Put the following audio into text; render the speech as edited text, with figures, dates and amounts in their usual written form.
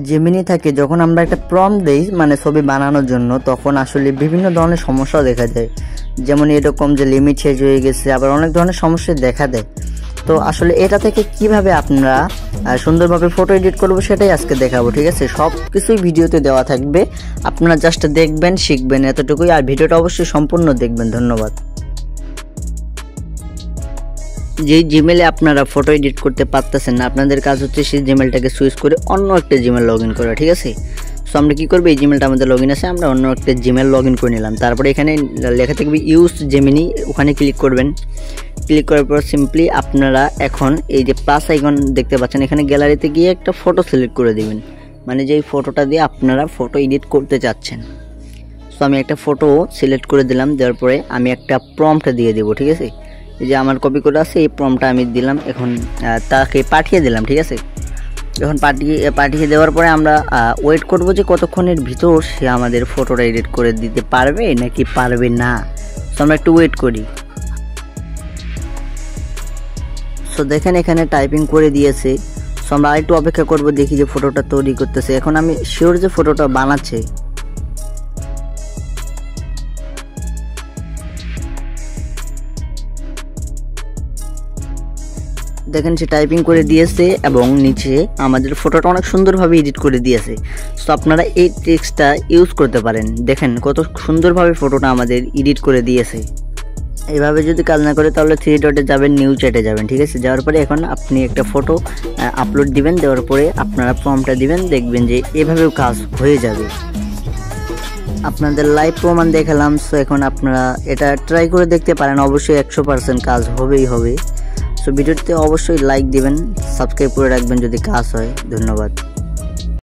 Gemini থেকে যখন আমরা একটা প্রম্পট দেই মানে ছবি বানানোর জন্য, তখন আসলে বিভিন্ন ধরনের সমস্যা দেখা যায়। যেমন এরকম যে লিমিট শেষ হয়ে গেছে, আবার অনেক ধরনের সমস্যা দেখা দেয়। তো আসলে এটা থেকে কিভাবে আপনারা সুন্দরভাবে ফটো এডিট করবো সেটাই আজকে দেখাবো, ঠিক আছে। সব কিছুই ভিডিওতে দেওয়া থাকবে, আপনারা জাস্ট দেখবেন, শিখবেন, এতটুকুই। আর ভিডিওটা অবশ্যই সম্পূর্ণ দেখবেন। ধন্যবাদ। যেই জিমেলে আপনারা ফটো এডিট করতে পারতেছেন না, আপনাদের কাজ হচ্ছে সেই জিমেলটাকে সুইচ করে অন্য একটা জিমেল লগ ইন করা, ঠিক আছে। সো আমরা কী করবো, এই জিমেলটা আমাদের লগ ইন আছে, আমরা অন্য একটা জিমেল লগ ইন করে নিলাম। তারপরে এখানে লেখা থাকবে ইউজ জেমিনি, ওখানে ক্লিক করবেন। ক্লিক করার পর সিম্পলি আপনারা এখন এই যে প্লাস আইকন দেখতে পাচ্ছেন, এখানে গ্যালারিতে গিয়ে একটা ফটো সিলেক্ট করে দিবেন, মানে যেই ফটোটা দিয়ে আপনারা ফটো এডিট করতে চাচ্ছেন। সো আমি একটা ফটো সিলেক্ট করে দিলাম। দেওয়ার পরে আমি একটা প্রম্পট দিয়ে দেবো, ঠিক আছে। এই যে আমার কপি করে আছে, এই প্রম্পটটা আমি দিলাম, এখন তাকে পাঠিয়ে দিলাম, ঠিক আছে। এখন পাঠিয়ে দেওয়ার পরে আমরা ওয়েট করব যে কতক্ষণের ভিতর সে আমাদের ফটোটা এডিট করে দিতে পারবে নাকি পারবে না। সো আমরা একটু ওয়েট করি। সো দেখেন এখানে টাইপিং করে দিয়েছে। সো আমরা আরেকটু অপেক্ষা করব, দেখি যে ফটোটা তৈরি করতেছে। এখন আমি শিওর যে ফটোটা বানাচ্ছে। দেখেন সে টাইপিং করে দিয়েছে এবং নিচে আমাদের ফটোটা অনেক সুন্দরভাবে এডিট করে দিয়েছে। সো আপনারা এই ট্রিক্সটা ইউজ করতে পারেন। দেখেন কত সুন্দরভাবে ফটোটা আমাদের এডিট করে দিয়েছে। এভাবে যদি কাজ না করে তাহলে 3 ডটে যাবেন, নিউ চ্যাটে যাবেন, ঠিক আছে। যাওয়ার পরে এখন আপনি একটা ফটো আপলোড দিবেন। দেওয়ার পরে আপনারা প্রম্পটটা দিবেন, দেখবেন যে এভাবেও কাজ হয়ে যাবে। আপনাদের লাইভ প্রমাণ দেখালাম। সো এখন আপনারা এটা ট্রাই করে দেখতে পারেন, অবশ্যই 100% কাজ হবেই হবে। সো ভিডিওতে অবশ্যই লাইক দিবেন, সাবস্ক্রাইব করে রাখবেন যদি কাজ হয়। ধন্যবাদ।